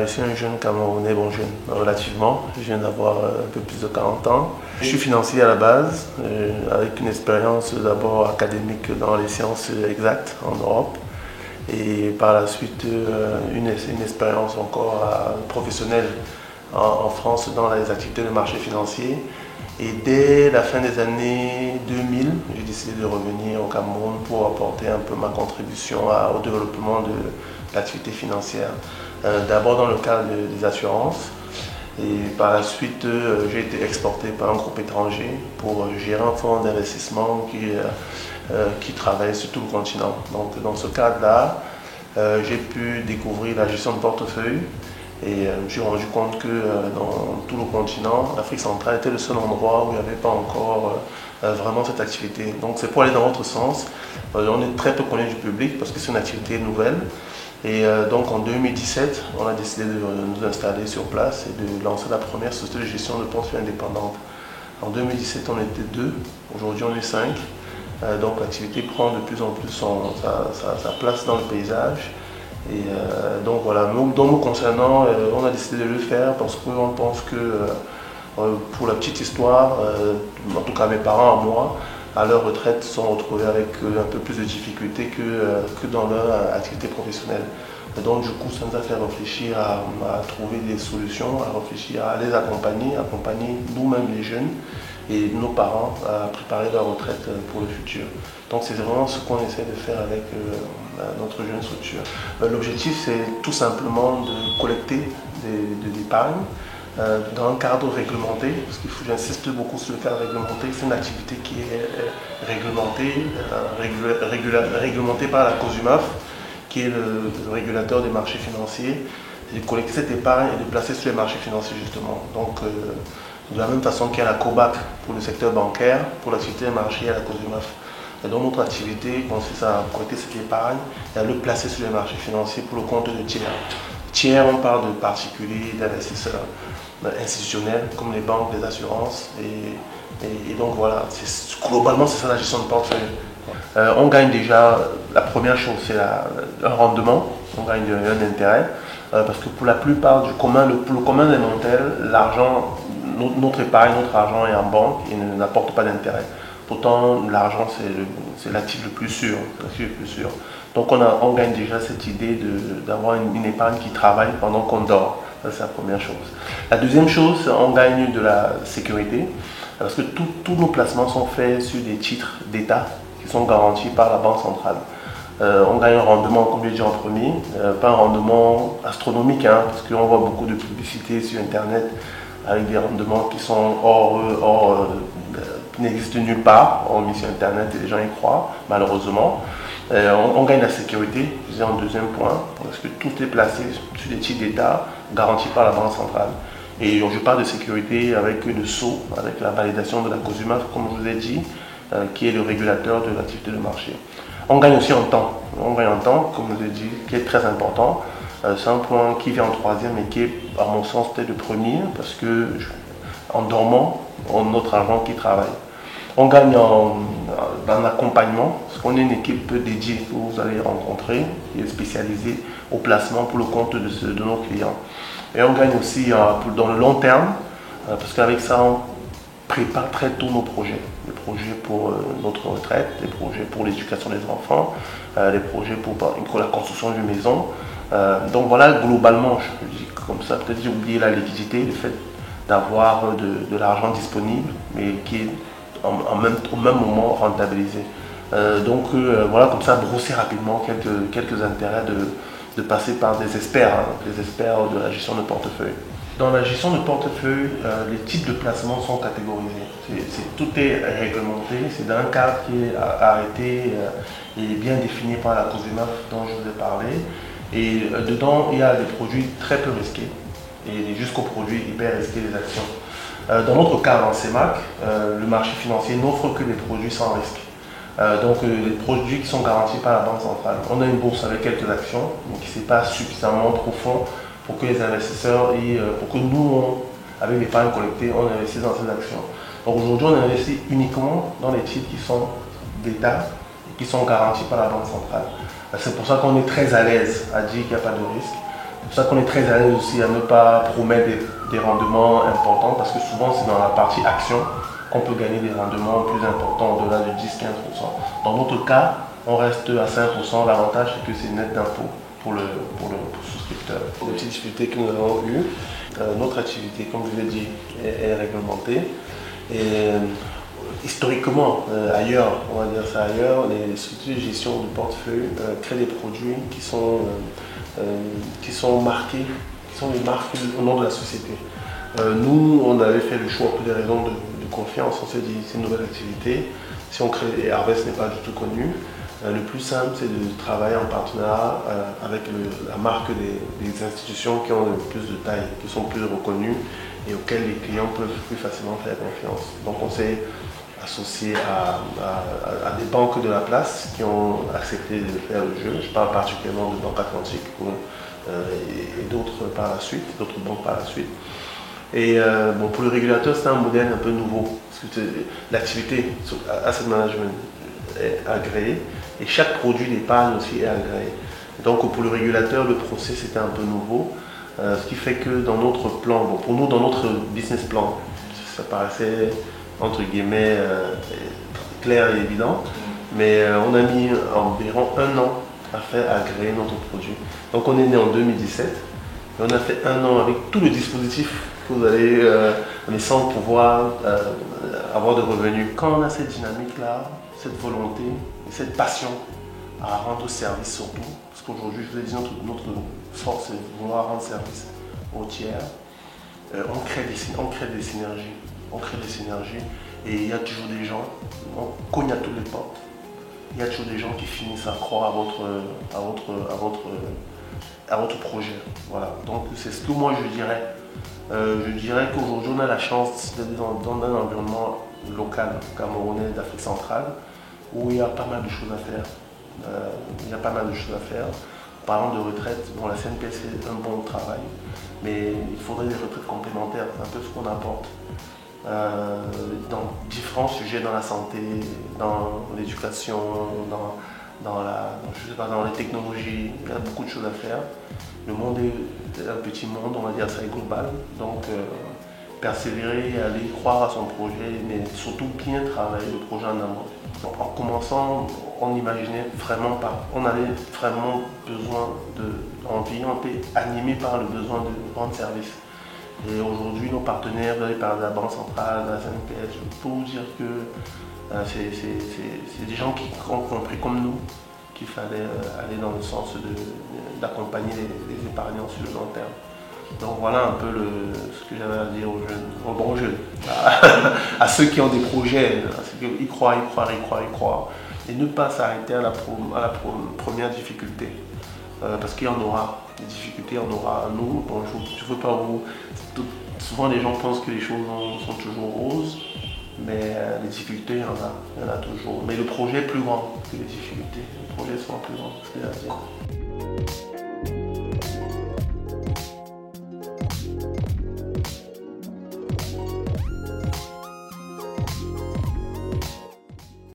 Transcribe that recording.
je suis un jeune Camerounais, bon jeune, relativement, je viens d'avoir un peu plus de 40 ans. Je suis financier à la base, avec une expérience d'abord académique dans les sciences exactes en Europe et par la suite une expérience encore professionnelle en France dans les activités de marché financier. Et dès la fin des années 2000, j'ai décidé de revenir au Cameroun pour apporter un peu ma contribution au développement de l'activité financière. D'abord dans le cadre des assurances et par la suite j'ai été exporté par un groupe étranger pour gérer un fonds d'investissement qui travaille sur tout le continent. Donc dans ce cadre-là, j'ai pu découvrir la gestion de portefeuille. Et je me suis rendu compte que dans tout le continent, l'Afrique centrale était le seul endroit où il n'y avait pas encore vraiment cette activité. Donc c'est pour aller dans l'autre sens. On est très peu connu du public parce que c'est une activité nouvelle. Et donc en 2017, on a décidé de nous installer sur place et de lancer la première société de gestion de portefeuille indépendante. En 2017, on était 2, aujourd'hui on est 5. Donc l'activité prend de plus en plus sa place dans le paysage. Et donc voilà, nous concernant, on a décidé de le faire parce qu'on pense que, pour la petite histoire, en tout cas mes parents et moi, à leur retraite, se sont retrouvés avec un peu plus de difficultés que dans leur activité professionnelle. Et donc du coup, ça nous a fait réfléchir à trouver des solutions, à réfléchir à les accompagner nous-mêmes les jeunes et nos parents à préparer leur retraite pour le futur. Donc c'est vraiment ce qu'on essaie de faire avec notre jeune structure. L'objectif, c'est tout simplement de collecter de l'épargne dans un cadre réglementé, parce qu'il faut que j'insiste beaucoup sur le cadre réglementé. C'est une activité qui est réglementée par la COSUMAF, qui est le régulateur des marchés financiers, et de collecter cette épargne et de placer sur les marchés financiers justement. Donc de la même façon qu'il y a la COBAC pour le secteur bancaire, pour l'activité des marchés, il y a la COSUMAF. Et donc notre activité consiste à collecter cette épargne et à le placer sur les marchés financiers pour le compte de tiers. Tiers, on parle de particuliers, d'investisseurs institutionnels comme les banques, les assurances. Et donc voilà, globalement c'est ça la gestion de portefeuille. On gagne déjà, la première chose c'est un rendement, on gagne un intérêt. Parce que pour la plupart le commun des mortels, l'argent, notre épargne, notre argent est en banque et n'apporte pas d'intérêt. Pourtant, l'argent, c'est l'actif le plus sûr. Donc, on gagne déjà cette idée d'avoir une épargne qui travaille pendant qu'on dort. Ça, c'est la première chose. La deuxième chose, on gagne de la sécurité. Parce que tous nos placements sont faits sur des titres d'État qui sont garantis par la Banque centrale. On gagne un rendement, comme je l'ai dit en premier, pas un rendement astronomique, hein, parce qu'on voit beaucoup de publicité sur Internet avec des rendements qui sont qui n'existent nulle part, hormis sur Internet et les gens y croient, malheureusement. On gagne la sécurité, je disais en deuxième point, parce que tout est placé sur des titres d'État garantis par la Banque centrale. Et je parle de sécurité avec le sceau, avec la validation de la COSUMAF, comme je vous ai dit, qui est le régulateur de l'activité de marché. On gagne aussi en temps. On gagne en temps, comme je l'ai dit, qui est très important. C'est un point qui vient en troisième et qui est, à mon sens, peut-être le premier, parce que en dormant, on a notre argent qui travaille. On gagne en accompagnement, parce qu'on est une équipe dédiée que vous allez rencontrer, qui est spécialisée au placement pour le compte de nos clients. Et on gagne aussi dans le long terme, parce qu'avec ça, on prépare très tôt nos projets. Les projets pour notre retraite, les projets pour l'éducation des enfants, les projets pour la construction d'une maison. Donc voilà, globalement, je dis comme ça, peut-être j'ai oublié la liquidité, le fait d'avoir de l'argent disponible, mais qui est au même moment rentabilisé. Donc voilà, comme ça, brosser rapidement quelques intérêts de passer par des experts, les experts de la gestion de portefeuille. Dans la gestion de portefeuille, les types de placements sont catégorisés. Tout est réglementé, c'est dans un cadre qui est arrêté et bien défini par la COSUMAF dont je vous ai parlé. Et dedans, il y a des produits très peu risqués et jusqu'aux produits hyper risqués des actions. Dans notre cadre en CEMAC, le marché financier n'offre que des produits sans risque. Donc les produits qui sont garantis par la Banque centrale. On a une bourse avec quelques actions, mais qui n'est pas suffisamment profond pour que les investisseurs pour que nous, avec l'épargne collectée, on investisse dans ces actions. Donc aujourd'hui, on investit uniquement dans les titres qui sont d'État et qui sont garantis par la Banque centrale. C'est pour ça qu'on est très à l'aise à dire qu'il n'y a pas de risque. C'est pour ça qu'on est très à l'aise aussi à ne pas promettre des rendements importants, parce que souvent c'est dans la partie action qu'on peut gagner des rendements plus importants, au-delà de 10-15%. Dans notre cas, on reste à 5%. L'avantage, c'est que c'est net d'impôt pour le souscripteur. Les petites difficultés que nous avons eues, notre activité, comme je l'ai dit, est réglementée. Et historiquement, ailleurs, on va dire ça ailleurs, les structures de gestion du portefeuille créent des produits qui sont marqués, qui sont des marques au nom de la société. Nous, on avait fait le choix pour des raisons de confiance. On s'est dit, c'est une nouvelle activité. Si on crée, et Harvest n'est pas du tout connu, le plus simple, c'est de travailler en partenariat avec la marque des institutions qui ont le plus de taille, qui sont plus reconnues et auxquelles les clients peuvent plus facilement faire confiance. Donc on s'est associé à des banques de la place qui ont accepté de faire le jeu. Je parle particulièrement de Banque Atlantique et d'autres par la suite, d'autres banques par la suite. Et bon, pour le régulateur, c'est un modèle un peu nouveau, parce que l'activité asset management est agréée et chaque produit d'épargne aussi est agréé. Donc pour le régulateur, le procès c'était un peu nouveau, ce qui fait que dans notre plan, bon, pour nous dans notre business plan, ça paraissait entre guillemets clair et évident, mais on a mis environ 1 an à faire agréer notre produit. Donc on est né en 2017 et on a fait 1 an avec tout le dispositif que vous allez, mais sans pouvoir avoir de revenus. Quand on a cette dynamique-là, cette volonté et cette passion à rendre service surtout, parce qu'aujourd'hui, je vous ai dit, notre force est de vouloir rendre service aux tiers, on crée des synergies. On crée des synergies et il y a toujours des gens, on cogne à toutes les portes. Il y a toujours des gens qui finissent à croire à votre projet. Voilà. Donc c'est ce que moi je dirais. Je dirais qu'aujourd'hui on a la chance d'être dans un environnement local, camerounais, d'Afrique centrale, où il y a pas mal de choses à faire. Parlant de retraite, bon, la CNPS fait un bon travail, mais il faudrait des retraites complémentaires, c'est un peu ce qu'on apporte. Dans différents sujets, dans la santé, dans l'éducation, dans les technologies, il y a beaucoup de choses à faire. Le monde est un petit monde, on va dire ça est global, donc persévérer, aller croire à son projet, mais surtout bien travailler le projet en amont. En commençant, on imaginait vraiment pas, on avait vraiment besoin d'envie, on était animé par le besoin de rendre service. Et aujourd'hui, nos partenaires, par la Banque centrale, la CNPS, je peux vous dire que c'est des gens qui ont compris comme nous qu'il fallait aller dans le sens d'accompagner les épargnants sur le long terme. Donc voilà un peu ce que j'avais à dire aux jeunes, aux bons jeunes, à ceux qui ont des projets, à ceux qui y croient. Et ne pas s'arrêter à la première difficulté. Parce qu'il y en aura, des difficultés, il y en aura. Nous, bon, je ne veux pas vous... Souvent les gens pensent que les choses sont toujours roses, mais les difficultés, il y en a toujours. Mais le projet est plus grand que les difficultés. Les projets sont plus grands, c'est à dire.